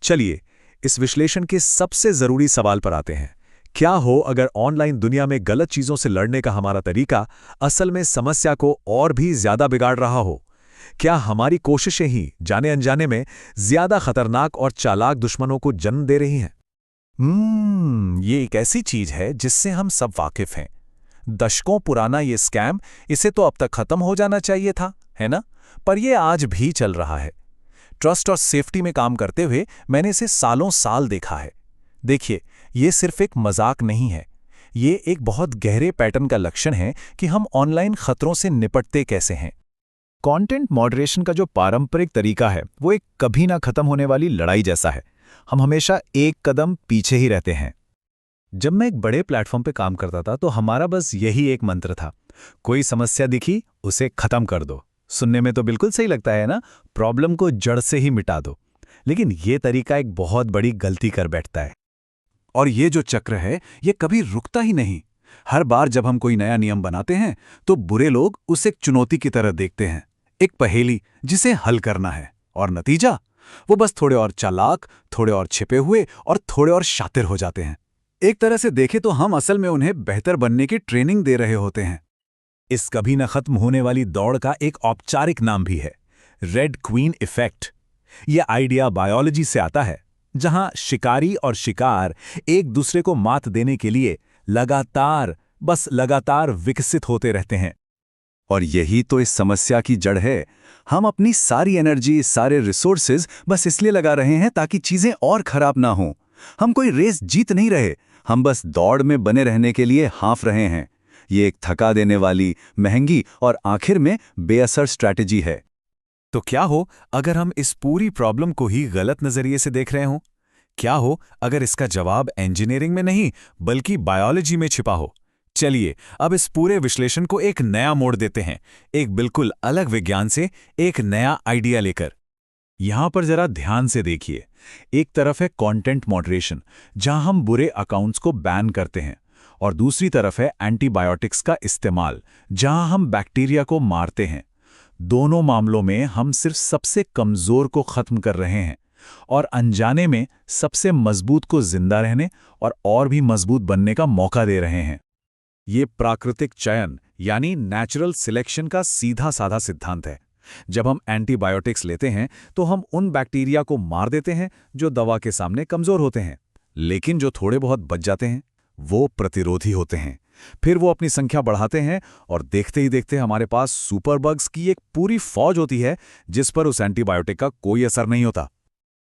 चलिए, इस विश्लेषण के सबसे जरूरी सवाल पर आते हैं। क्या हो अगर ऑनलाइन दुनिया में गलत चीजों से लड़ने का हमारा तरीका असल में समस्या को और भी ज्यादा बिगाड़ रहा हो? क्या हमारी कोशिशें ही जाने अनजाने में ज्यादा खतरनाक और चालाक दुश्मनों को जन्म दे रही हैं? ये एक ऐसी चीज है जिससे हम सब वाकिफ हैं। दशकों पुराना ये स्कैम, इसे तो अब तक खत्म हो जाना चाहिए था, है ना? पर ये आज भी चल रहा है। ट्रस्ट और सेफ्टी में काम करते हुए मैंने इसे सालों साल देखा है। देखिए, ये सिर्फ एक मजाक नहीं है। ये एक बहुत गहरे पैटर्न का लक्षण है कि हम ऑनलाइन खतरों से निपटते कैसे हैं। कंटेंट मॉडरेशन का जो पारंपरिक तरीका है, वो एक कभी ना खत्म होने वाली लड़ाई जैसा है। हम हमेशा एक कदम पीछे ही रहते हैं। जब मैं एक बड़े प्लेटफॉर्म पे काम करता था तो हमारा बस यही एक मंत्र था, कोई समस्या दिखी उसे खत्म कर दो। सुनने में तो बिल्कुल सही लगता है ना, प्रॉब्लम को जड़ से ही मिटा दो। लेकिन ये तरीका एक बहुत बड़ी गलती कर बैठता है। और ये जो चक्र है, ये कभी रुकता ही नहीं। हर बार जब हम कोई नया नियम बनाते हैं तो बुरे लोग उसे एक चुनौती की तरह देखते हैं, एक पहेली जिसे हल करना है। और नतीजा, वो बस थोड़े और चालाक, थोड़े और छिपे हुए और थोड़े और शातिर हो जाते हैं। एक तरह से देखें तो हम असल में उन्हें बेहतर बनने की ट्रेनिंग दे रहे होते हैं। इस कभी न खत्म होने वाली दौड़ का एक औपचारिक नाम भी है, रेड क्वीन इफेक्ट। यह आइडिया बायोलॉजी से आता है, जहां शिकारी और शिकार एक दूसरे को मात देने के लिए लगातार विकसित होते रहते हैं। और यही तो इस समस्या की जड़ है। हम अपनी सारी एनर्जी, सारे रिसोर्सेज बस इसलिए लगा रहे हैं ताकि चीजें और खराब ना हों। हम कोई रेस जीत नहीं रहे, हम बस दौड़ में बने रहने के लिए हाँफ रहे हैं। ये एक थका देने वाली, महंगी और आखिर में बेअसर स्ट्रैटेजी है। तो क्या हो अगर हम इस पूरी प्रॉब्लम को ही गलत नजरिए से देख रहे हों? क्या हो अगर इसका जवाब इंजीनियरिंग में नहीं बल्कि बायोलॉजी में छिपा हो? चलिए, अब इस पूरे विश्लेषण को एक नया मोड़ देते हैं, एक बिल्कुल अलग विज्ञान से एक नया आइडिया लेकर। यहां पर जरा ध्यान से देखिए। एक तरफ है कंटेंट मॉडरेशन, जहां हम बुरे अकाउंट्स को बैन करते हैं, और दूसरी तरफ है एंटीबायोटिक्स का इस्तेमाल, जहां हम बैक्टीरिया को मारते हैं। दोनों मामलों में हम सिर्फ सबसे कमजोर को खत्म कर रहे हैं और अनजाने में सबसे मजबूत को जिंदा रहने और भी मजबूत बनने का मौका दे रहे हैं। ये प्राकृतिक चयन यानी नेचुरल सिलेक्शन का सीधा साधा सिद्धांत है। जब हम एंटीबायोटिक्स लेते हैं तो हम उन बैक्टीरिया को मार देते हैं जो दवा के सामने कमजोर होते हैं, लेकिन जो थोड़े बहुत बच जाते हैं वो प्रतिरोधी होते हैं। फिर वो अपनी संख्या बढ़ाते हैं और देखते ही देखते हमारे पास सुपर बग्स की एक पूरी फौज होती है जिस पर उस एंटीबायोटिक का कोई असर नहीं होता।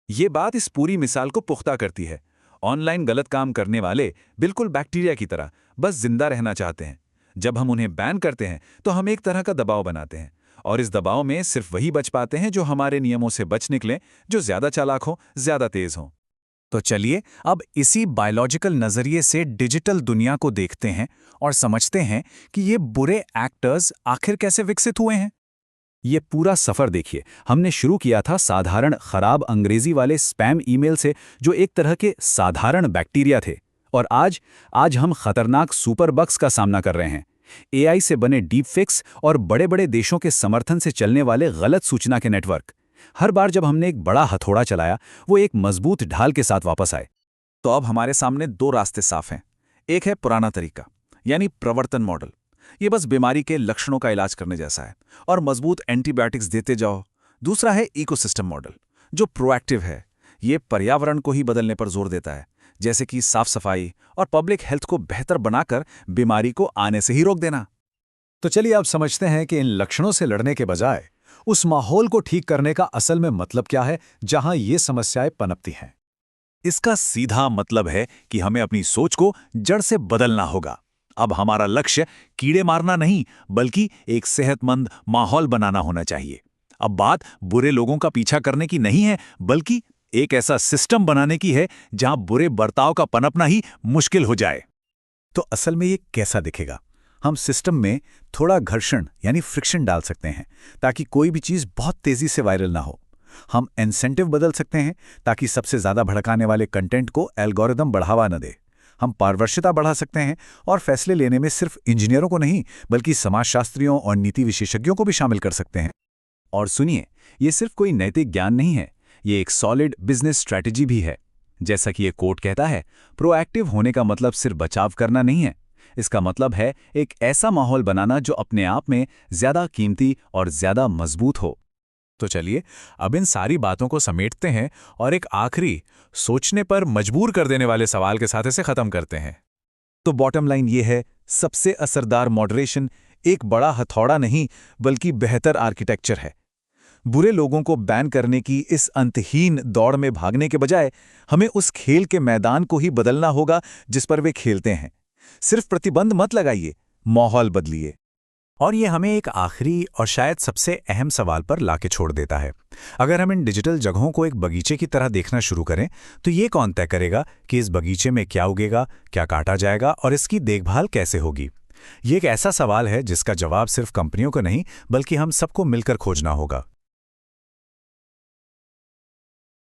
ये बात इस पूरी मिसाल को पुख्ता करती है। ऑनलाइन गलत काम करने वाले बिल्कुल बैक्टीरिया की तरह बस जिंदा रहना चाहते हैं। जब हम उन्हें बैन करते हैं तो हम एक तरह का दबाव बनाते हैं, और इस दबाव में सिर्फ वही बच पाते हैं जो हमारे नियमों से बच निकलें, जो ज्यादा चालाक हो, ज्यादा तेज हो। तो चलिए अब इसी बायोलॉजिकल नजरिए से डिजिटल दुनिया को देखते हैं और समझते हैं कि ये बुरे एक्टर्स आखिर कैसे विकसित हुए हैं। ये पूरा सफर देखिए। हमने शुरू किया था साधारण खराब अंग्रेजी वाले स्पैम ईमेल से, जो एक तरह के साधारण बैक्टीरिया थे, और आज हम खतरनाक सुपर बग्स का सामना कर रहे हैं। एआई से बने डीप फेक्स और बड़े बड़े देशों के समर्थन से चलने वाले गलत सूचना के नेटवर्क। हर बार जब हमने एक बड़ा हथौड़ा चलाया, वो एक मजबूत ढाल के साथ वापस आए। तो अब हमारे सामने दो रास्ते साफ हैं। एक है पुराना तरीका, यानी प्रवर्तन मॉडल। ये बस बीमारी के लक्षणों का इलाज करने जैसा है और मजबूत एंटीबायोटिक्स देते जाओ। दूसरा है इकोसिस्टम मॉडल, जो प्रोएक्टिव है। ये पर्यावरण को ही बदलने पर जोर देता है, जैसे कि साफ सफाई और पब्लिक हेल्थ को बेहतर बनाकर बीमारी को आने से ही रोक देना। तो चलिए अब समझते हैं कि इन लक्षणों से लड़ने के बजाय उस माहौल को ठीक करने का असल में मतलब क्या है जहां ये समस्याएं पनपती हैं। इसका सीधा मतलब है कि हमें अपनी सोच को जड़ से बदलना होगा। अब हमारा लक्ष्य कीड़े मारना नहीं बल्कि एक सेहतमंद माहौल बनाना होना चाहिए। अब बात बुरे लोगों का पीछा करने की नहीं है, बल्कि एक ऐसा सिस्टम बनाने की है जहां बुरे बर्ताव का पनपना ही मुश्किल हो जाए। तो असल में ये कैसा दिखेगा? हम सिस्टम में थोड़ा घर्षण यानी फ्रिक्शन डाल सकते हैं ताकि कोई भी चीज़ बहुत तेज़ी से वायरल ना हो। हम इंसेंटिव बदल सकते हैं ताकि सबसे ज़्यादा भड़काने वाले कंटेंट को एल्गोरिदम बढ़ावा न दे। हम पारदर्शिता बढ़ा सकते हैं और फैसले लेने में सिर्फ इंजीनियरों को नहीं बल्कि समाजशास्त्रियों और नीति विशेषज्ञों को भी शामिल कर सकते हैं। और सुनिए, ये सिर्फ कोई नैतिक ज्ञान नहीं है, ये एक सॉलिड बिजनेस स्ट्रैटेजी भी है। जैसा कि ये कोट कहता है, प्रोएक्टिव होने का मतलब सिर्फ बचाव करना नहीं है। इसका मतलब है एक ऐसा माहौल बनाना जो अपने आप में ज्यादा कीमती और ज्यादा मजबूत हो। तो चलिए अब इन सारी बातों को समेटते हैं और एक आखिरी, सोचने पर मजबूर कर देने वाले सवाल के साथ इसे खत्म करते हैं। तो बॉटम लाइन ये है, सबसे असरदार मॉडरेशन एक बड़ा हथौड़ा नहीं बल्कि बेहतर आर्किटेक्चर है। बुरे लोगों को बैन करने की इस अंतहीन दौड़ में भागने के बजाय हमें उस खेल के मैदान को ही बदलना होगा जिस पर वे खेलते हैं। सिर्फ प्रतिबंध मत लगाइए, माहौल बदलिए। और ये हमें एक आखिरी और शायद सबसे अहम सवाल पर लाके छोड़ देता है। अगर हम इन डिजिटल जगहों को एक बगीचे की तरह देखना शुरू करें, तो ये कौन तय करेगा कि इस बगीचे में क्या उगेगा, क्या काटा जाएगा और इसकी देखभाल कैसे होगी? ये एक ऐसा सवाल है जिसका जवाब सिर्फ कंपनियों को नहीं बल्कि हम सबको मिलकर खोजना होगा।